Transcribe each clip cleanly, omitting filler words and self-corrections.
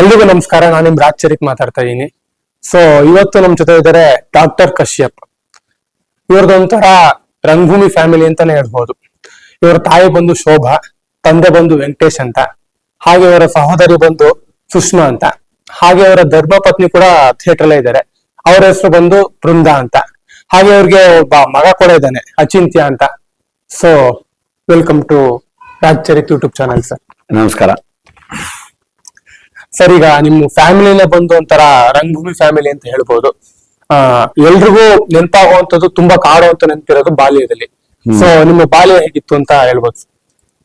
ಎಲ್ರಿಗೂ ನಮಸ್ಕಾರ. ನಾನು ನಿಮ್ ರಾಜ್ಚರಿಕ್ ಮಾತಾಡ್ತಾ ಇದ್ದೀನಿ. ಸೊ ಇವತ್ತು ನಮ್ ಜೊತೆ ಇದ್ದಾರೆ ಡಾಕ್ಟರ್ ಕಶ್ಯಪ್. ಇವ್ರದೊಂಥರ ರಂಗಭೂಮಿ ಫ್ಯಾಮಿಲಿ ಅಂತಾನೆ ಹೇಳ್ಬೋದು. ಇವರ ತಾಯಿ ಬಂದು ಶೋಭಾ, ತಂದೆ ಬಂದು ವೆಂಕಟೇಶ್ ಅಂತ, ಹಾಗೆ ಇವರ ಸಹೋದರಿ ಬಂದು ಸುಷ್ಮಾ ಅಂತ, ಹಾಗೆ ಅವರ ಧರ್ಮಪತ್ನಿ ಕೂಡ ಥಿಯೇಟರ್ ಅಲ್ಲೇ ಇದ್ದಾರೆ. ಅವರ ಹೆಸರು ಬಂದು ಬೃಂದಾ ಅಂತ, ಹಾಗೆ ಅವ್ರಿಗೆ ಒಬ್ಬ ಮಗ ಕೂಡ ಇದ್ದಾನೆ ಅಚಿಂತ್ಯ ಅಂತ. So welcome to Rajcharik YouTube channel sir. ನಮಸ್ಕಾರ ಸರ್. ಈಗ ನಿಮ್ಮ ಫ್ಯಾಮಿಲಿನೇ ಬಂದು ಒಂಥರ ರಂಗಭೂಮಿ ಫ್ಯಾಮಿಲಿ ಅಂತ ಹೇಳ್ಬೋದು. ಎಲ್ರಿಗೂ ನೆನಪಾಗುವಂತದ್ದು, ತುಂಬಾ ಕಾಡುವಂತ ನೆನಪಿರೋದು ಬಾಲ್ಯದಲ್ಲಿ. ಸೊ ನಿಮ್ಮ ಬಾಲ್ಯ ಹೇಗಿತ್ತು ಅಂತ ಹೇಳ್ಬೋದು.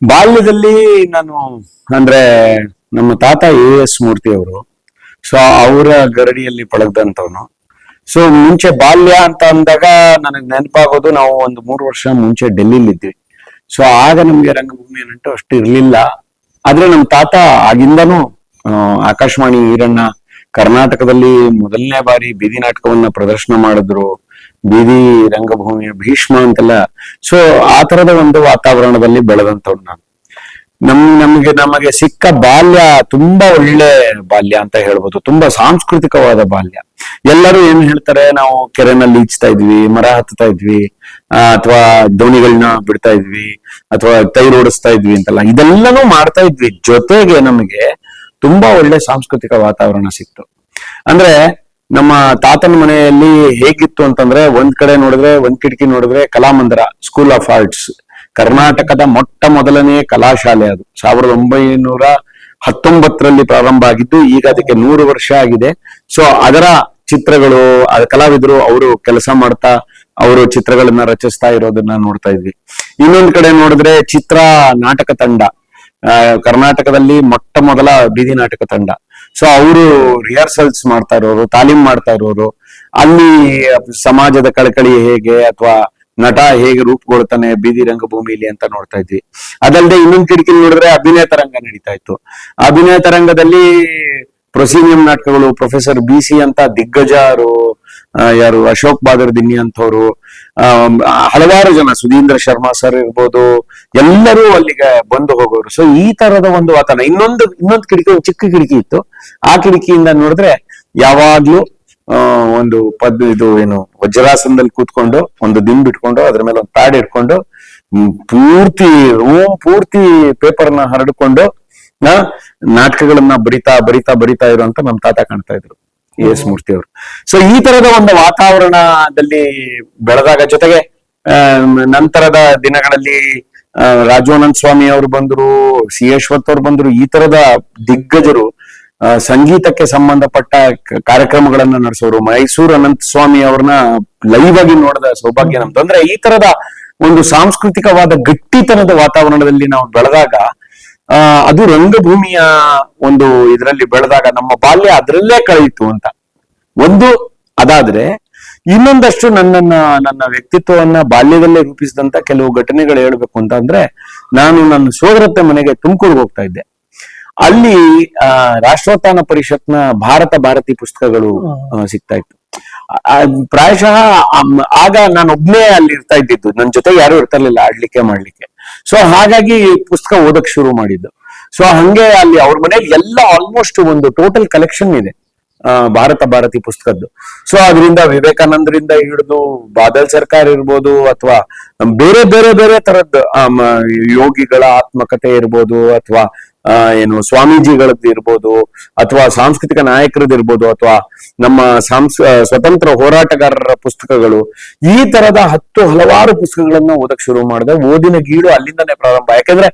ಬಾಲ್ಯದಲ್ಲಿ ನಾನು ಅಂದ್ರೆ ನಮ್ಮ ತಾತ AS ಮೂರ್ತಿ ಅವರು, ಸೊ ಅವರ ಗರಡಿಯಲ್ಲಿ ಪಳಗ್ದಂತವನು. ಸೊ ಮುಂಚೆ ಬಾಲ್ಯ ಅಂತ ಅಂದಾಗ ನನಗೆ ನೆನಪಾಗೋದು, ನಾವು ಒಂದು 3 ವರ್ಷ ಮುಂಚೆ ಡೆಲ್ಲಿಲಿ ಇದ್ವಿ. ಸೊ ಆಗ ನಮ್ಗೆ ರಂಗಭೂಮಿ ಅನ್ನಂಟು ಅಷ್ಟು ಇರ್ಲಿಲ್ಲ. ಆದ್ರೆ ನಮ್ಮ ತಾತ ಆಗಿಂದನೂ ಆಕಾಶವಾಣಿ ಈರಣ್ಣ ಕರ್ನಾಟಕದಲ್ಲಿ ಮೊದಲನೇ ಬಾರಿ ಬೀದಿ ನಾಟಕವನ್ನ ಪ್ರದರ್ಶನ ಮಾಡಿದ್ರು, ಬೀದಿ ರಂಗಭೂಮಿಯ ಭೀಷ್ಮ ಅಂತೆಲ್ಲ. ಸೊ ಆ ತರದ ಒಂದು ವಾತಾವರಣದಲ್ಲಿ ಬೆಳೆದಂತವ್ರು ನಾನು. ನಮಗೆ ಸಿಕ್ಕ ಬಾಲ್ಯ ತುಂಬಾ ಒಳ್ಳೆ ಬಾಲ್ಯ ಅಂತ ಹೇಳ್ಬೋದು. ತುಂಬಾ ಸಾಂಸ್ಕೃತಿಕವಾದ ಬಾಲ್ಯ. ಎಲ್ಲರೂ ಏನ್ ಹೇಳ್ತಾರೆ, ನಾವು ಕೆರೆನಲ್ಲಿ ಈಜ್ತಾ ಇದ್ವಿ, ಮರ ಹತ್ತಾ ಇದ್ವಿ, ಅಥವಾ ದೋಣಿಗಳನ್ನ ಬಿಡ್ತಾ ಇದ್ವಿ, ಅಥವಾ ತೈರು ಓಡಿಸ್ತಾ ಇದ್ವಿ ಅಂತೆಲ್ಲ, ಇದೆಲ್ಲನೂ ಮಾಡ್ತಾ ಇದ್ವಿ. ಜೊತೆಗೆ ನಮಗೆ ತುಂಬಾ ಒಳ್ಳೆ ಸಾಂಸ್ಕೃತಿಕ ವಾತಾವರಣ ಸಿಕ್ತು. ಅಂದ್ರೆ ನಮ್ಮ ತಾತನ ಮನೆಯಲ್ಲಿ ಹೇಗಿತ್ತು ಅಂತಂದ್ರೆ, ಒಂದ್ ಕಡೆ ನೋಡಿದ್ರೆ, ಒಂದ್ ಕಿಟಕಿ ನೋಡಿದ್ರೆ ಕಲಾಮಂದಿರ, ಸ್ಕೂಲ್ ಆಫ್ ಆರ್ಟ್ಸ್, ಕರ್ನಾಟಕದ ಮೊಟ್ಟ ಮೊದಲನೇ ಕಲಾಶಾಲೆ. ಅದು 1919ರಲ್ಲಿ ಪ್ರಾರಂಭ ಆಗಿದ್ದು, ಈಗ ಅದಕ್ಕೆ 100 ವರ್ಷ ಆಗಿದೆ. ಸೊ ಅದರ ಚಿತ್ರಗಳು, ಕಲಾವಿದರು ಅವರು ಕೆಲಸ ಮಾಡ್ತಾ ಅವರು ಚಿತ್ರಗಳನ್ನ ರಚಿಸ್ತಾ ಇರೋದನ್ನ ನೋಡ್ತಾ ಇದ್ವಿ. ಇನ್ನೊಂದ್ ಕಡೆ ನೋಡಿದ್ರೆ ಚಿತ್ರ ನಾಟಕ ತಂಡ, ಕರ್ನಾಟಕದಲ್ಲಿ ಮೊಟ್ಟ ಮೊದಲ ಬೀದಿ ನಾಟಕ ತಂಡ. ಸೊ ಅವರು ರಿಹರ್ಸಲ್ಸ್ ಮಾಡ್ತಾ ಇರೋರು, ತಾಲೀಮ್ ಮಾಡ್ತಾ ಇರೋರು, ಅಲ್ಲಿ ಸಮಾಜದ ಕಳಕಳಿ ಹೇಗೆ ಅಥವಾ ನಟ ಹೇಗೆ ರೂಪುಗೊಳ್ತಾನೆ ಬೀದಿ ರಂಗಭೂಮಿಲಿ ಅಂತ ನೋಡ್ತಾ ಇದ್ವಿ. ಅದಲ್ಲದೆ ಇನ್ನೊಂದು ಕಿಟಕಿ ನೋಡಿದ್ರೆ ಅಭಿನಯ ತರಂಗ ನಡೀತಾ ಇತ್ತು. ಅಭಿನಯ ತರಂಗದಲ್ಲಿ ಪ್ರೊಸೀನಿಯಂ ನಾಟಕಗಳು, ಪ್ರೊಫೆಸರ್ BC ಅಂತ ದಿಗ್ಗಜರು, ಯಾರು ಅಶೋಕ್ ಬಾದರ್ ದಿನ್ನಿ ಅಂತವ್ರು, ಹಲವಾರು ಜನ, ಸುಧೀಂದ್ರ ಶರ್ಮಾ ಸರ್ ಇರ್ಬೋದು, ಎಲ್ಲರೂ ಅಲ್ಲಿಗೆ ಬಂದು ಹೋಗೋರು. ಸೊ ಈ ತರದ ಒಂದು ವಾತಾವರಣ. ಇನ್ನೊಂದು ಕಿಟಕಿ, ಒಂದು ಚಿಕ್ಕ ಕಿಟಕಿ ಇತ್ತು. ಆ ಕಿಟಕಿಯಿಂದ ನೋಡಿದ್ರೆ ಯಾವಾಗ್ಲೂ ಒಂದು ಇದು ಏನು ವಜ್ರಾಸನದಲ್ಲಿ ಕೂತ್ಕೊಂಡು, ಒಂದು ದಿಂಬು ಇಟ್ಕೊಂಡು, ಅದ್ರ ಮೇಲೆ ಒಂದು ಪ್ಯಾಡ್ ಇಟ್ಕೊಂಡು, ಪೂರ್ತಿ ರೂಮ್ ಪೂರ್ತಿ ಪೇಪರ್ನ ಹರಡ್ಕೊಂಡು ನಾಟಕಗಳನ್ನ ಬರಿತಾ ಇರುವಂತ ನಮ್ಮ ತಾತ ಕಾಣ್ತಾ ಇದ್ರು, AS ಮೂರ್ತಿ ಅವರು. ಸೊ ಈ ತರದ ಒಂದು ವಾತಾವರಣದಲ್ಲಿ ಬೆಳೆದಾಗ, ಜೊತೆಗೆ ನಂತರದ ದಿನಗಳಲ್ಲಿ ರಾಜಾನಂದ ಸ್ವಾಮಿ ಅವರು ಬಂದ್ರು, C. ಅಶ್ವಥ್ ಅವ್ರು ಬಂದ್ರು. ಈ ತರದ ದಿಗ್ಗಜರು ಸಂಗೀತಕ್ಕೆ ಸಂಬಂಧಪಟ್ಟ ಕಾರ್ಯಕ್ರಮಗಳನ್ನ ನಡೆಸೋರು. ಮೈಸೂರು ಅನಂತ ಸ್ವಾಮಿ ಅವ್ರನ್ನ ಲೈವ್ ಆಗಿ ನೋಡಿದ ಸೌಭಾಗ್ಯ ನಮ್ದು. ಅಂದ್ರೆ ಈ ತರದ ಒಂದು ಸಾಂಸ್ಕೃತಿಕವಾದ ಗಟ್ಟಿತನದ ವಾತಾವರಣದಲ್ಲಿ ನಾವು ಬೆಳೆದಾಗ, ಅದು ರಂಗಭೂಮಿಯ ಒಂದು ಇದರಲ್ಲಿ ಬೆಳೆದಾಗ ನಮ್ಮ ಬಾಲ್ಯ ಅದರಲ್ಲೇ ಕಳೆಯಿತು ಅಂತ ಒಂದು. ಅದಾದ್ರೆ ಇನ್ನೊಂದಷ್ಟು ನನ್ನ ವ್ಯಕ್ತಿತ್ವವನ್ನ ಬಾಲ್ಯದಲ್ಲೇ ರೂಪಿಸಿದಂತ ಕೆಲವು ಘಟನೆಗಳು ಹೇಳ್ಬೇಕು ಅಂತ ಅಂದ್ರೆ, ನಾನು ನನ್ನ ಸೋದರತ್ತೆ ಮನೆಗೆ ತುಮಕೂರಿಗೆ ಹೋಗ್ತಾ ಇದ್ದೆ. ಅಲ್ಲಿ ರಾಷ್ಟ್ರೋತ್ಥಾನ ಪರಿಷತ್ನ ಭಾರತಿ ಪುಸ್ತಕಗಳು ಸಿಗ್ತಾ ಇತ್ತು. ಪ್ರಾಯಶಃ ಆಗ ನಾನು ಒಬ್ನೇ ಅಲ್ಲಿ ಇರ್ತಾ ಇದ್ದಿದ್ದು, ನನ್ನ ಜೊತೆ ಯಾರು ಇರ್ತಿರ್ಲಿಲ್ಲ ಆಡ್ಲಿಕ್ಕೆ ಮಾಡ್ಲಿಕ್ಕೆ. ಸೊ ಹಾಗಾಗಿ ಪುಸ್ತಕ ಓದಕ್ ಶುರು ಮಾಡಿದ್ದು. ಸೊ ಹಂಗೆ ಅಲ್ಲಿ ಅವ್ರ ಮನೇಲಿ ಎಲ್ಲ ಆಲ್ಮೋಸ್ಟ್ ಒಂದು ಟೋಟಲ್ ಕಲೆಕ್ಷನ್ ಇದೆ ಭಾರತಿ ಪುಸ್ತಕದ್ದು. ಸೊ ಅದರಿಂದ ವಿವೇಕಾನಂದರಿಂದ ಹಿಡಿದು ಬಾದಲ್ ಸರ್ಕಾರ್ ಇರ್ಬೋದು, ಅಥವಾ ಬೇರೆ ಬೇರೆ ಬೇರೆ ತರದ್ ಯೋಗಿಗಳ ಆತ್ಮಕಥೆ ಇರ್ಬೋದು, ಅಥವಾ ಏನು ಸ್ವಾಮೀಜಿಗಳದ್ದು ಇರ್ಬೋದು, ಅಥವಾ ಸಾಂಸ್ಕೃತಿಕ ನಾಯಕರದ್ದು ಇರ್ಬೋದು, ಅಥವಾ ನಮ್ಮ ಸ್ವತಂತ್ರ ಹೋರಾಟಗಾರರ ಪುಸ್ತಕಗಳು, ಈ ತರದ ಹಲವಾರು ಪುಸ್ತಕಗಳನ್ನ ಓದಕ್ ಶುರು ಮಾಡಿದೆ. ಓದಿನ ಗೀಳು ಅಲ್ಲಿಂದನೇ ಪ್ರಾರಂಭ. ಯಾಕಂದ್ರೆ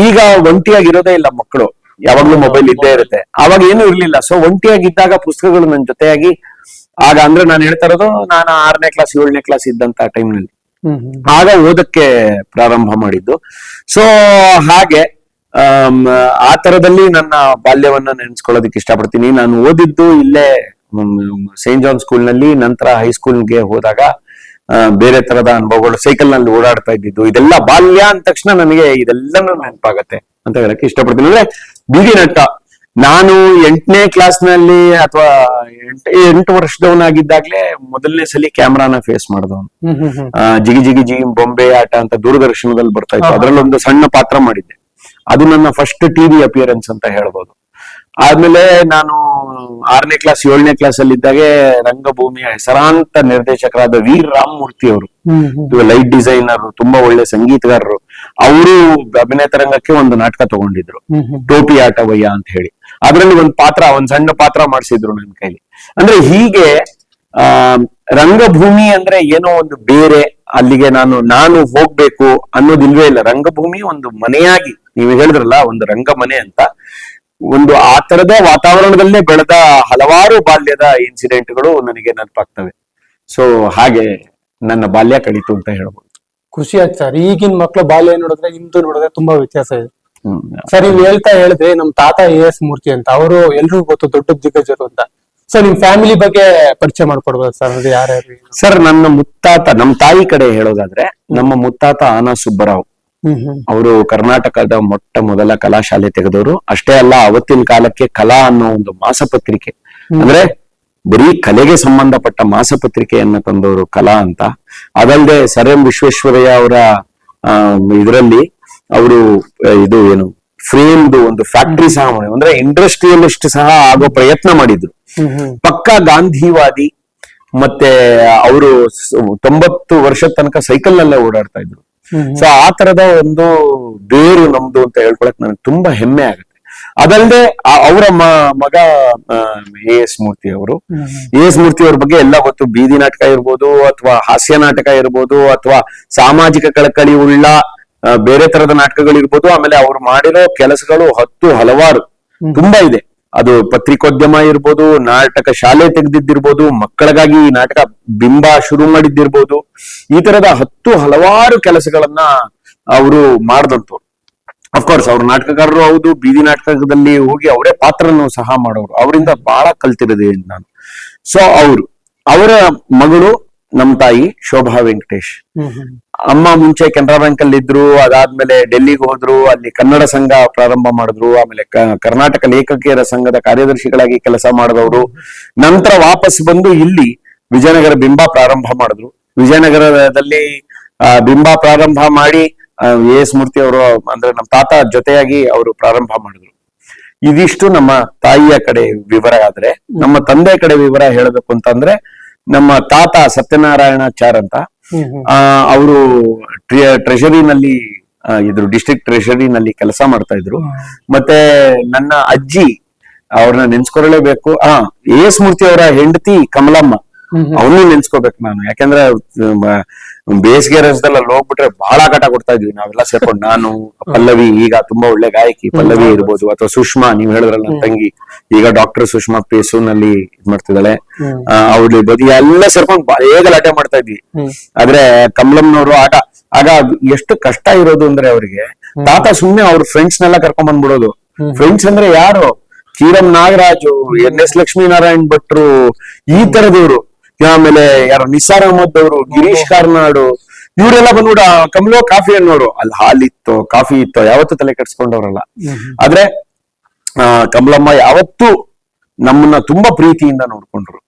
ಈಗ ಒಂಟಿಯಾಗಿರೋದೇ ಇಲ್ಲ ಮಕ್ಕಳು, ಯಾವಾಗ್ಲೂ ಮೊಬೈಲ್ ಇದ್ದೇ ಇರುತ್ತೆ. ಅವಾಗ ಏನು ಇರ್ಲಿಲ್ಲ. ಸೊ ಒಂಟಿಯಾಗಿದ್ದಾಗ ಪುಸ್ತಕಗಳು ನನ್ನ ಜೊತೆಯಾಗಿ, ಆಗ ಅಂದ್ರೆ ನಾನು ಹೇಳ್ತಾ ಇರೋದು, ನಾನು 6ನೇ ಕ್ಲಾಸ್ 7ನೇ ಕ್ಲಾಸ್ ಇದ್ದಂತ ಟೈಮ್ನಲ್ಲಿ ಆಗ ಓದಕ್ಕೆ ಪ್ರಾರಂಭ ಮಾಡಿದ್ದು. ಸೊ ಹಾಗೆ ಆ ತರದಲ್ಲಿ ನನ್ನ ಬಾಲ್ಯವನ್ನ ನೆನೆಸ್ಕೊಳ್ಳೋದಕ್ಕೆ ಇಷ್ಟಪಡ್ತೀನಿ. ನಾನು ಓದಿದ್ದು ಇಲ್ಲೇ ಸೇಂಟ್ ಜಾನ್ ಸ್ಕೂಲ್ ನಲ್ಲಿ. ನಂತರ ಹೈಸ್ಕೂಲ್ಗೆ ಹೋದಾಗ ಬೇರೆ ತರದ ಅನುಭವಗಳು, ಸೈಕಲ್ ನಲ್ಲಿ ಓಡಾಡ್ತಾ ಇದ್ದಿದ್ದು, ಇದೆಲ್ಲ ಬಾಲ್ಯ ಅಂದ ತಕ್ಷಣ ನನಗೆ ಇದೆಲ್ಲನೂ ನೆನಪಾಗತ್ತೆ ಅಂತ ಹೇಳಕ್ಕೆ ಇಷ್ಟಪಡ್ತೀನಿ. ಅಂದ್ರೆ ಬೀದಿ ನಟ ನಾನು 8ನೇ ಕ್ಲಾಸ್ನಲ್ಲಿ ಅಥವಾ 8 ವರ್ಷದವನಾಗಿದ್ದಾಗ್ಲೇ ಮೊದಲನೇ ಸಲ ಕ್ಯಾಮ್ರಾನ ಫೇಸ್ ಮಾಡಿದವನು. ಜಿಗಿ ಜಿಗಿ ಜಿಗಿ ಬೊಂಬೆ ಆಟ ಅಂತ ದೂರದರ್ಶನದಲ್ಲಿ ಬರ್ತಾ ಇತ್ತು. ಅದ್ರಲ್ಲಿ ಒಂದು ಸಣ್ಣ ಪಾತ್ರ ಮಾಡಿದ್ದೆ. ಅದು ನನ್ನ ಫಸ್ಟ್ ಟಿವಿ ಅಪಿಯರೆನ್ಸ್ ಅಂತ ಹೇಳ್ಬೋದು. ಆದ್ಮೇಲೆ ನಾನು 6ನೇ ಕ್ಲಾಸ್ 7ನೇ ಕ್ಲಾಸ್ ಅಲ್ಲಿ ಇದ್ದಾಗೆ ರಂಗಭೂಮಿಯ ಹೆಸರಾಂತ ನಿರ್ದೇಶಕರಾದ ವಿ ರಾಮಮೂರ್ತಿ ಅವರು, ಲೈಟ್ ಡಿಸೈನರ್, ತುಂಬಾ ಒಳ್ಳೆ ಸಂಗೀತಗಾರರು, ಅವರು ಅಭಿನಯ ರಂಗಕ್ಕೆ ಒಂದು ನಾಟಕ ತಗೊಂಡಿದ್ರು, ಟೋಪಿ ಆಟವಯ್ಯ ಅಂತ ಹೇಳಿ. ಅದ್ರಲ್ಲಿ ಒಂದ್ ಸಣ್ಣ ಪಾತ್ರ ಮಾಡಿಸಿದ್ರು ನನ್ನ ಕೈಲಿ. ಅಂದ್ರೆ ಹೀಗೆ ರಂಗಭೂಮಿ ಅಂದ್ರೆ ಏನೋ ಒಂದು ಬೇರೆ, ಅಲ್ಲಿಗೆ ನಾನು ಹೋಗ್ಬೇಕು ಅನ್ನೋದಿಲ್ವೇ ಇಲ್ಲ. ರಂಗಭೂಮಿ ಒಂದು ಮನೆಯಾಗಿ, ನೀವು ಹೇಳಿದ್ರಲ್ಲ ಒಂದು ರಂಗಮನೆ ಅಂತ, ಒಂದು ಆ ತರದ ವಾತಾವರಣದಲ್ಲೇ ಬೆಳೆದ ಹಲವಾರು ಬಾಲ್ಯದ ಇನ್ಸಿಡೆಂಟ್ಗಳು ನನಗೆ ನೆನಪಾಗ್ತವೆ. ಸೊ ಹಾಗೆ ನನ್ನ ಬಾಲ್ಯ ಕಳೀತು ಅಂತ ಹೇಳ್ಬೋದು. ಖುಷಿ ಆಯ್ತು ಸರ್. ಈಗಿನ ಮಕ್ಳು ಬಾಲ್ಯ ನೋಡಿದ್ರೆ ಇಂದು ನೋಡಿದ್ರೆ ತುಂಬಾ ವ್ಯತ್ಯಾಸ ಇದೆ ಸರ್. ನೀವು ಹೇಳಿದ್ರೆ ನಮ್ ತಾತ AS ಮೂರ್ತಿ ಅಂತ, ಅವರು ಎಲ್ರಿಗೂ ಗೊತ್ತು, ದೊಡ್ಡ ದಿಗ್ಗಜರು ಅಂತ. ಸೊ ನಿಮ್ ಫ್ಯಾಮಿಲಿ ಬಗ್ಗೆ ಪರಿಚಯ ಮಾಡ್ಕೊಡ್ಬೋದು ಸರ್? ಅದು ಯಾರ್ಯಾರು ಸರ್? ನನ್ನ ಮುತ್ತಾತ, ನಮ್ಮ ತಾಯಿ ಕಡೆ ಹೇಳೋದಾದ್ರೆ ನಮ್ಮ ಮುತ್ತಾತ ಆನಾ ಸುಬ್ಬರಾವ್, ಅವರು ಕರ್ನಾಟಕದ ಮೊಟ್ಟ ಮೊದಲ ಕಲಾಶಾಲೆ ತೆಗೆದವರು. ಅಷ್ಟೇ ಅಲ್ಲ, ಅವತ್ತಿನ ಕಾಲಕ್ಕೆ ಕಲಾ ಅನ್ನೋ ಒಂದು ಮಾಸಪತ್ರಿಕೆ, ಅಂದ್ರೆ ಬರೀ ಕಲೆಗೆ ಸಂಬಂಧಪಟ್ಟ ಮಾಸಪತ್ರಿಕೆಯನ್ನ ತಂದವರು ಕಲಾ ಅಂತ. ಅದಲ್ಲದೆ ಸರ್ ಎಂ ವಿಶ್ವೇಶ್ವರಯ್ಯ ಅವರ ಇದರಲ್ಲಿ ಅವರು ಇದು ಏನು ಫ್ರೇಮ್ದು ಒಂದು ಫ್ಯಾಕ್ಟರಿ ಸಹ, ಅಂದ್ರೆ ಇಂಡಸ್ಟ್ರಿಯಲಿಸ್ಟ್ ಸಹ ಆಗೋ ಪ್ರಯತ್ನ ಮಾಡಿದ್ರು. ಪಕ್ಕಾ ಗಾಂಧಿವಾದಿ. ಮತ್ತೆ ಅವರು 90 ವರ್ಷದ ತನಕ ಸೈಕಲ್ ನಲ್ಲೇ ಓಡಾಡ್ತಾ ಇದ್ರು. ಸೊ ಆ ತರದ ಒಂದು ಬೇರು ನಮ್ದು ಅಂತ ಹೇಳ್ಕೊಳಕ್ ನನಗೆ ತುಂಬಾ ಹೆಮ್ಮೆ ಆಗುತ್ತೆ. ಅದಲ್ಲದೆ ಅವರ ಮಗ AS ಮೂರ್ತಿ ಅವರು, AS ಮೂರ್ತಿ ಅವ್ರ ಬಗ್ಗೆ ಎಲ್ಲ ಗೊತ್ತು. ಬೀದಿ ನಾಟಕ ಇರ್ಬೋದು, ಅಥವಾ ಹಾಸ್ಯ ನಾಟಕ ಇರ್ಬೋದು, ಅಥವಾ ಸಾಮಾಜಿಕ ಕಳಕಳಿ ಉಳ್ಳ ಬೇರೆ ತರದ ನಾಟಕಗಳಿರ್ಬೋದು. ಆಮೇಲೆ ಅವ್ರು ಮಾಡಿರೋ ಕೆಲಸಗಳು ಹಲವಾರು ತುಂಬಾ ಇದೆ. ಅದು ಪತ್ರಿಕೋದ್ಯಮ ಇರ್ಬೋದು, ನಾಟಕ ಶಾಲೆ ತೆಗೆದಿದ್ದಿರ್ಬೋದು, ಮಕ್ಕಳಿಗಾಗಿ ಈ ನಾಟಕ ಬಿಂಬ ಶುರು ಮಾಡಿದ್ದಿರ್ಬೋದು. ಈ ತರದ ಹಲವಾರು ಕೆಲಸಗಳನ್ನ ಅವರು ಮಾಡ್ದಂತವ್ರು. ಅಫ್ಕೋರ್ಸ್ ಅವ್ರ ನಾಟಕಗಾರರು ಹೌದು, ಬೀದಿ ನಾಟಕದಲ್ಲಿ ಹೋಗಿ ಅವರೇ ಪಾತ್ರನೂ ಸಹ ಮಾಡೋರು. ಅವರಿಂದ ಬಹಳ ಕಲ್ತಿರೋದೇ ನಾನು. ಸೊ ಅವರ ಮಗಳು ನಮ್ ತಾಯಿ ಶೋಭಾ ವೆಂಕಟೇಶ್. ಅಮ್ಮ ಮುಂಚೆ ಕೆನರಾ ಬ್ಯಾಂಕ್ ಅಲ್ಲಿ ಇದ್ರು, ಅದಾದ್ಮೇಲೆ ಡೆಲ್ಲಿಗೆ ಹೋದ್ರು, ಅಲ್ಲಿ ಕನ್ನಡ ಸಂಘ ಪ್ರಾರಂಭ ಮಾಡಿದ್ರು, ಆಮೇಲೆ ಕರ್ನಾಟಕ ಲೇಖಕಿಯರ ಸಂಘದ ಕಾರ್ಯದರ್ಶಿಗಳಾಗಿ ಕೆಲಸ ಮಾಡಿದವರು. ನಂತರ ವಾಪಸ್ ಬಂದು ಇಲ್ಲಿ ವಿಜಯನಗರ ಬಿಂಬ ಪ್ರಾರಂಭ ಮಾಡಿದ್ರು. ವಿಜಯನಗರದಲ್ಲಿ ಬಿಂಬ ಪ್ರಾರಂಭ ಮಾಡಿ AS ಮೂರ್ತಿ ಅವರು, ಅಂದ್ರೆ ನಮ್ಮ ತಾತ ಜೊತೆಯಾಗಿ ಅವರು ಪ್ರಾರಂಭ ಮಾಡಿದ್ರು. ಇದಿಷ್ಟು ನಮ್ಮ ತಾಯಿಯ ಕಡೆ ವಿವರ. ಆದ್ರೆ ನಮ್ಮ ತಂದೆ ಕಡೆ ವಿವರ ಹೇಳಬೇಕು ಅಂತಂದ್ರೆ, ನಮ್ಮ ತಾತ ಸತ್ಯನಾರಾಯಣಾಚಾರ್ ಅಂತ, ಅವರು ಟ್ರೆಷರಿನಲ್ಲಿ ಇದ್ರು, ಡಿಸ್ಟ್ರಿಕ್ಟ್ ಟ್ರೆಷರಿನಲ್ಲಿ ಕೆಲಸ ಮಾಡ್ತಾ ಇದ್ರು. ಮತ್ತೆ ನನ್ನ ಅಜ್ಜಿ, ಅವ್ರನ್ನ ನೆನ್ಸ್ಕೊಳ್ಲೇಬೇಕು, AS ಮೂರ್ತಿ ಅವರ ಹೆಂಡತಿ ಕಮಲಮ್ಮ, ಅವನು ನೆನ್ಸ್ಕೋಬೇಕು ನಾನು. ಯಾಕಂದ್ರೆ ಬೇಸಿಗೆ ರಜದಲ್ಲಿ ಅಲ್ಲಿ ಹೋಗ್ಬಿಟ್ರೆ ಬಹಳ ಕಾಟ ಕೊಡ್ತಾ ಇದ್ವಿ ನಾವೆಲ್ಲ ಸೇರ್ಕೊಂಡು. ನಾನು, ಪಲ್ಲವಿ, ಈಗ ತುಂಬಾ ಒಳ್ಳೆ ಗಾಯಕಿ ಪಲ್ಲವಿ ಇರ್ಬೋದು, ಅಥವಾ ಸುಷ್ಮಾ, ನೀವ್ ಹೇಳಿದ್ರಲ್ಲ ನನ್ನ ತಂಗಿ, ಈಗ ಡಾಕ್ಟರ್ ಸುಷ್ಮಾ PSU ನಲ್ಲಿ ಇದ್ ಮಾಡ್ತಿದ್ದಾಳೆ, ಅವ್ರ ಇರ್ಬೋದು, ಎಲ್ಲ ಸೇರ್ಕೊಂಡು ಹೇಗೆ ಗಲಾಟೆ ಮಾಡ್ತಾ ಇದ್ವಿ. ಆದ್ರೆ ಕಮಲಮ್ನವರು ಆಗ ಎಷ್ಟು ಕಷ್ಟ ಇರೋದು ಅಂದ್ರೆ ಅವ್ರಿಗೆ, ತಾತ ಸುಮ್ನೆ ಅವ್ರ ಫ್ರೆಂಡ್ಸ್ ನೆಲ್ಲ ಕರ್ಕೊಂಡ್ ಬಂದ್ಬಿಡೋದು. ಫ್ರೆಂಡ್ಸ್ ಅಂದ್ರೆ ಯಾರು? ಕಿರಂ ನಾಗರಾಜು, NS ಲಕ್ಷ್ಮೀನಾರಾಯಣ್ ಭಟ್ರು, ಈ ತರದವ್ರು. ಆಮೇಲೆ ಯಾರು ನಿಸಾರ್ ಅಹಮದ್ ಅವರು, ಗಿರೀಶ್ ಕಾರ್ನಾಡು, ಇವರೆಲ್ಲ ಬಂದ್ಬಿಡ ಕಮಲೋ ಕಾಫಿ ಅನ್ನೋರು. ಅಲ್ಲಿ ಹಾಲಿತ್ತೋ ಕಾಫಿ ಇತ್ತೋ ಯಾವತ್ತೂ ತಲೆ ಕೆಡ್ಸ್ಕೊಂಡವ್ರಲ್ಲ. ಆದ್ರೆ ಕಮಲಮ್ಮ ಯಾವತ್ತೂ ನಮ್ಮನ್ನ ತುಂಬಾ ಪ್ರೀತಿಯಿಂದ ನೋಡ್ಕೊಂಡ್ರು.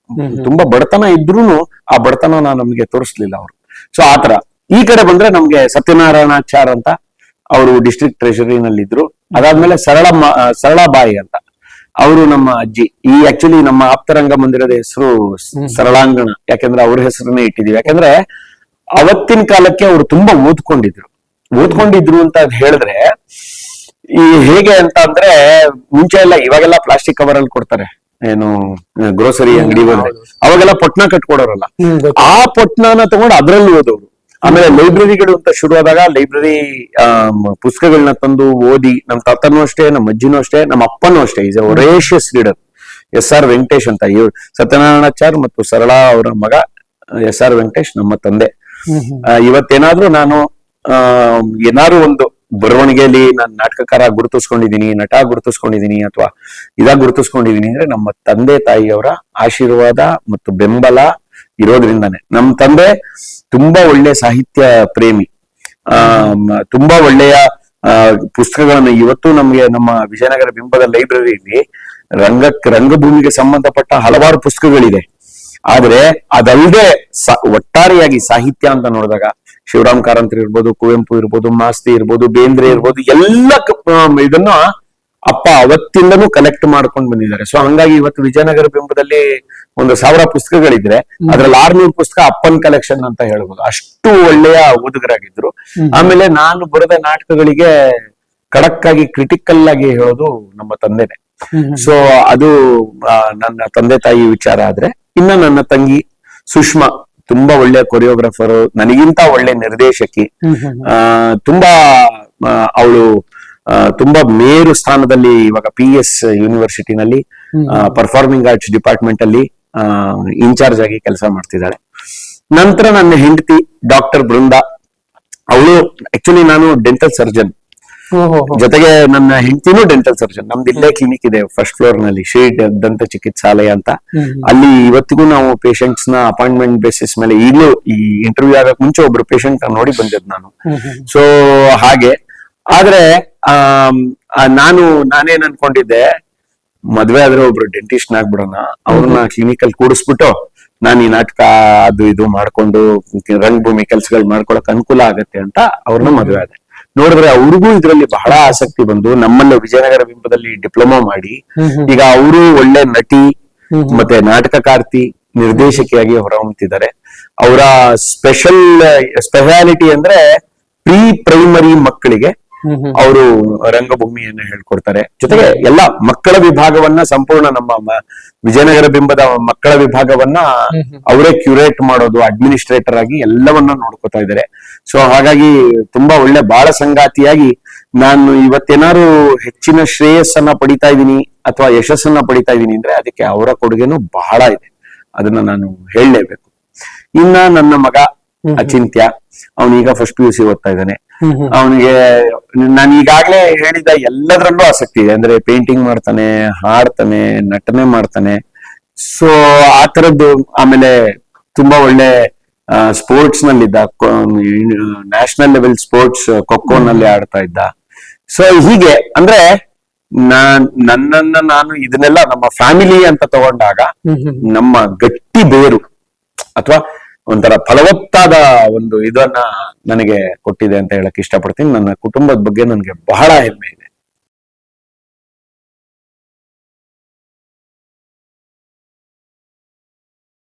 ತುಂಬಾ ಬಡತನ ಇದ್ರೂನು ಆ ಬಡತನ ನಮ್ಗೆ ತೋರಿಸ್ಲಿಲ್ಲ ಅವರು. ಸೊ ಆತರ. ಈ ಕಡೆ ಬಂದ್ರೆ ನಮ್ಗೆ ಸತ್ಯನಾರಾಯಣಾಚಾರ್ ಅಂತ, ಅವರು ಡಿಸ್ಟ್ರಿಕ್ಟ್ ಟ್ರೆಷರಿನಲ್ಲಿ ಇದ್ರು. ಅದಾದ್ಮೇಲೆ ಸರಳಾಬಾಯಿ ಅಂತ, ಅವರು ನಮ್ಮ ಅಜ್ಜಿ. ಈ ಆಕ್ಚುಲಿ ನಮ್ಮ ಆಪ್ತರಂಗ ಮಂದಿರದ ಹೆಸರು ಸರಳಾಂಗಣ, ಯಾಕಂದ್ರೆ ಅವ್ರ ಹೆಸರನ್ನೇ ಇಟ್ಟಿದೀವಿ. ಯಾಕಂದ್ರೆ ಅವತ್ತಿನ ಕಾಲಕ್ಕೆ ಅವರು ತುಂಬಾ ಓದ್ಕೊಂಡಿದ್ರು ಅಂತ ಹೇಳಿದ್ರೆ, ಈ ಹೇಗೆ ಅಂತ ಅಂದ್ರೆ, ಮುಂಚೆ ಎಲ್ಲ, ಇವಾಗೆಲ್ಲ ಪ್ಲಾಸ್ಟಿಕ್ ಕವರ್ ಅಲ್ಲಿ ಕೊಡ್ತಾರೆ, ಏನು ಗ್ರೋಸರಿ ಅಂಗಡಿ ಬಂದ್ರೆ ಅವಾಗೆಲ್ಲ ಪೊಟ್ನ ಕಟ್ಕೊಡೋರಲ್ಲ, ಆ ಪೊಟ್ನನ ತಗೊಂಡು ಅದ್ರಲ್ಲಿ ಓದೋರು. ಆಮೇಲೆ ಲೈಬ್ರರಿಗಳು ಅಂತ ಶುರುವಾದಾಗ ಲೈಬ್ರರಿ ಪುಸ್ತಕಗಳನ್ನ ತಂದು ಓದಿ, ನಮ್ ತಾತನೂ ಅಷ್ಟೇ, ನಮ್ಮ ಅಜ್ಜಿನೂ ಅಷ್ಟೇ, ನಮ್ಮ ಅಪ್ಪನೂ ಅಷ್ಟೇ, is a voracious reader. SR Venkatesh ಅಂತ, ಇವ್ರು ಸತ್ಯನಾರಾಯಣಾಚಾರ್ ಮತ್ತು ಸರಳಾ ಅವರ ಮಗ SR ವೆಂಕಟೇಶ್ ನಮ್ಮ ತಂದೆ. ಇವತ್ತೇನಾದ್ರೂ ನಾನು ಏನಾದ್ರು ಒಂದು ಬರವಣಿಗೆಯಲ್ಲಿ ನಾನು ನಾಟಕಕಾರ ಗುರುತಿಸ್ಕೊಂಡಿದೀನಿ, ನಟ ಗುರುತಿಸ್ಕೊಂಡಿದೀನಿ, ಅಥವಾ ಇದಾಗ ಗುರುತಿಸ್ಕೊಂಡಿದೀನಿ ಅಂದ್ರೆ ನಮ್ಮ ತಂದೆ ತಾಯಿಯವರ ಆಶೀರ್ವಾದ ಮತ್ತು ಬೆಂಬಲ ಇರೋದ್ರಿಂದಾನೆ. ನಮ್ಮ ತಂದೆ ತುಂಬಾ ಒಳ್ಳೆ ಸಾಹಿತ್ಯ ಪ್ರೇಮಿ, ತುಂಬಾ ಒಳ್ಳೆಯ ಪುಸ್ತಕಗಳನ್ನ ಇವತ್ತು ನಮ್ಗೆ ನಮ್ಮ ವಿಜಯನಗರ ಬಿಂಬದ ಲೈಬ್ರರಿಯಲ್ಲಿ ರಂಗಭೂಮಿಗೆ ಸಂಬಂಧಪಟ್ಟ ಹಲವಾರು ಪುಸ್ತಕಗಳಿದೆ. ಆದ್ರೆ ಅದಲ್ಲದೆ ಒಟ್ಟಾರೆಯಾಗಿ ಸಾಹಿತ್ಯ ಅಂತ ನೋಡಿದಾಗ ಶಿವರಾಮ್ ಕಾರಂತರು ಇರ್ಬೋದು, ಕುವೆಂಪು ಇರ್ಬೋದು, ಮಾಸ್ತಿ ಇರ್ಬೋದು, ಬೇಂದ್ರೆ ಇರ್ಬೋದು, ಎಲ್ಲ ಇದನ್ನ ಅಪ್ಪ ಅವತ್ತಿಂದನೂ ಕಲೆಕ್ಟ್ ಮಾಡ್ಕೊಂಡು ಬಂದಿದ್ದಾರೆ. ಸೊ ಹಂಗಾಗಿ ಇವತ್ತು ವಿಜಯನಗರ ಬಿಂಬದಲ್ಲಿ 1000 ಪುಸ್ತಕಗಳಿದ್ರೆ ಅದ್ರಲ್ಲಿ 600 ಪುಸ್ತಕ ಅಪ್ಪನ್ ಕಲೆಕ್ಷನ್ ಅಂತ ಹೇಳ್ಬೋದು. ಅಷ್ಟು ಒಳ್ಳೆಯ ಓದುಗರಾಗಿದ್ರು. ಆಮೇಲೆ ನಾನು ಬರೆದ ನಾಟಕಗಳಿಗೆ ಖಡಕ್ ಆಗಿ ಕ್ರಿಟಿಕಲ್ ಆಗಿ ಹೇಳೋದು ನಮ್ಮ ತಂದೆನೆ. ಸೊ ಅದು ನನ್ನ ತಂದೆ ತಾಯಿ ವಿಚಾರ ಆದ್ರೆ, ಇನ್ನ ನನ್ನ ತಂಗಿ ಸುಷ್ಮಾ ತುಂಬಾ ಒಳ್ಳೆ ಕೊರಿಯೋಗ್ರಾಫರ್, ನನಗಿಂತ ಒಳ್ಳೆ ನಿರ್ದೇಶಕಿ. ತುಂಬಾ ಅವಳು ತುಂಬಾ ಮೇರು ಸ್ಥಾನದಲ್ಲಿ ಇವಾಗ PS ಯೂನಿವರ್ಸಿಟಿನಲ್ಲಿ ಪರ್ಫಾರ್ಮಿಂಗ್ ಆರ್ಟ್ಸ್ ಡಿಪಾರ್ಟ್ಮೆಂಟ್ ಅಲ್ಲಿ ಇನ್ಚಾರ್ಜ್ ಆಗಿ ಕೆಲಸ ಮಾಡ್ತಿದ್ದಾಳೆ. ನಂತರ ನನ್ನ ಹೆಂಡತಿ ಡಾಕ್ಟರ್ ಬೃಂದಾ, ಅವಳು ಆಕ್ಚುಲಿ ನಾನು ಡೆಂಟಲ್ ಸರ್ಜನ್, ಜೊತೆಗೆ ನನ್ನ ಹೆಂಡತಿನೂ ಡೆಂಟಲ್ ಸರ್ಜನ್. ನಮ್ದು ಇಲ್ಲೇ ಕ್ಲಿನಿಕ್ ಇದೆ ಫಸ್ಟ್ ಫ್ಲೋರ್ ನಲ್ಲಿ, ಶ್ರೀ ದಂತ ಚಿಕಿತ್ಸಾಲಯ ಅಂತ. ಅಲ್ಲಿ ಇವತ್ತಿಗೂ ನಾವು ಪೇಷಂಟ್ಸ್ ನ ಅಪಾಯಿಂಟ್ಮೆಂಟ್ ಬೇಸಿಸ್ ಮೇಲೆ, ಈಗಲೂ ಈ ಇಂಟರ್ವ್ಯೂ ಆಗಕ್ ಮುಂಚೆ ಒಬ್ರು ಪೇಷಂಟ್ ನೋಡಿ ಬಂದಿದ್ ನಾನು. ಸೊ ಹಾಗೆ ಆದ್ರೆ ನಾನೇನ್ ಅನ್ಕೊಂಡಿದ್ದೆ, ಮದ್ವೆ ಆದ್ರೆ ಒಬ್ರು ಡೆಂಟಿಸ್ಟ್ ಆಗ್ಬಿಡೋಣ, ಅವ್ರನ್ನ ಕ್ಲಿನಿಕ್ ಅಲ್ಲಿ ಕೂಡಿಸ್ಬಿಟ್ಟು ನಾನು ಈ ನಾಟಕ ಅದು ಇದು ಮಾಡ್ಕೊಂಡು ರಂಗಭೂಮಿ ಕೆಲ್ಸಗಳು ಮಾಡ್ಕೊಳಕ್ ಅನುಕೂಲ ಆಗತ್ತೆ ಅಂತ ಅವ್ರನ್ನ ಮದ್ವೆ ಆದೆ. ನೋಡಿದ್ರೆ ಅವ್ರಿಗೂ ಇದ್ರಲ್ಲಿ ಬಹಳ ಆಸಕ್ತಿ ಬಂದು ನಮ್ಮಲ್ಲಿ ವಿಜಯನಗರ ಬಿಂಬದಲ್ಲಿ ಡಿಪ್ಲೊಮಾ ಮಾಡಿ ಈಗ ಅವರು ಒಳ್ಳೆ ನಟಿ ಮತ್ತೆ ನಾಟಕಕಾರ್ತಿ, ನಿರ್ದೇಶಕಿಯಾಗಿ ಹೊರಹೊಮ್ಮುತ್ತಿದ್ದಾರೆ. ಅವರ ಸ್ಪೆಷಾಲಿಟಿ ಅಂದ್ರೆ ಪ್ರೀ ಪ್ರೈಮರಿ ಮಕ್ಕಳಿಗೆ ಅವರು ರಂಗಭೂಮಿಯನ್ನ ಹೇಳ್ಕೊಡ್ತಾರೆ. ಜೊತೆಗೆ ಎಲ್ಲ ಮಕ್ಕಳ ವಿಭಾಗವನ್ನ ಸಂಪೂರ್ಣ ನಮ್ಮ ವಿಜಯನಗರ ಬಿಂಬದ ಮಕ್ಕಳ ವಿಭಾಗವನ್ನ ಅವರೇ ಕ್ಯೂರೇಟ್ ಮಾಡೋದು, ಅಡ್ಮಿನಿಸ್ಟ್ರೇಟರ್ ಆಗಿ ಎಲ್ಲವನ್ನ ನೋಡ್ಕೊತಾ ಇದ್ದಾರೆ. ಸೊ ಹಾಗಾಗಿ ತುಂಬಾ ಒಳ್ಳೆ ಬಾಳ ಸಂಗಾತಿಯಾಗಿ ನಾನು ಇವತ್ತೇನಾದ್ರು ಹೆಚ್ಚಿನ ಶ್ರೇಯಸ್ಸನ್ನ ಪಡಿತಾ ಇದ್ದೀನಿ ಅಥವಾ ಯಶಸ್ಸನ್ನ ಪಡಿತಾ ಇದ್ದೀನಿ ಅಂದ್ರೆ ಅದಕ್ಕೆ ಅವರ ಕೊಡುಗೆನೂ ಬಹಳ ಇದೆ, ಅದನ್ನ ನಾನು ಹೇಳಲೇಬೇಕು. ಇನ್ನ ನನ್ನ ಮಗ ಅಚಿಂತ್ಯ, ಅವನೀಗ ಫಸ್ಟ್ PUC ಓದ್ತಾ ಇದ್ದಾನೆ. ಅವನಿಗೆ ನಾನು ಈಗಾಗ್ಲೇ ಹೇಳಿದ ಎಲ್ಲದರಲ್ಲೂ ಆಸಕ್ತಿ ಇದೆ. ಅಂದ್ರೆ ಪೇಂಟಿಂಗ್ ಮಾಡ್ತಾನೆ, ಹಾಡ್ತಾನೆ, ನಟನೆ ಮಾಡ್ತಾನೆ. ಸೊ ಆ ತರದ್ದು. ಆಮೇಲೆ ತುಂಬಾ ಒಳ್ಳೆ ಸ್ಪೋರ್ಟ್ಸ್ ನಲ್ಲಿದ್ದ, ನ್ಯಾಷನಲ್ ಲೆವೆಲ್ ಸ್ಪೋರ್ಟ್ಸ್ ಖೋಖೋನಲ್ಲಿ ಆಡ್ತಾ ಇದ್ದ. ಸೊ ಹೀಗೆ ಅಂದ್ರೆ ನನ್ನನ್ನ ನಾನು ಇದನ್ನೆಲ್ಲ ನಮ್ಮ ಫ್ಯಾಮಿಲಿ ಅಂತ ತಗೊಂಡಾಗ ನಮ್ಮ ಗಟ್ಟಿ ಬೇರು ಅಥವಾ ಒಂಥರ ಫಲವತ್ತಾದ ಒಂದು ಇದನ್ನ ನನಗೆ ಕೊಟ್ಟಿದೆ ಅಂತ ಹೇಳಕ್ ಇಷ್ಟಪಡ್ತೀನಿ. ನನ್ನ ಕುಟುಂಬದ ಬಗ್ಗೆ ನನಗೆ ಬಹಳ ಹೆಮ್ಮೆ ಇದೆ.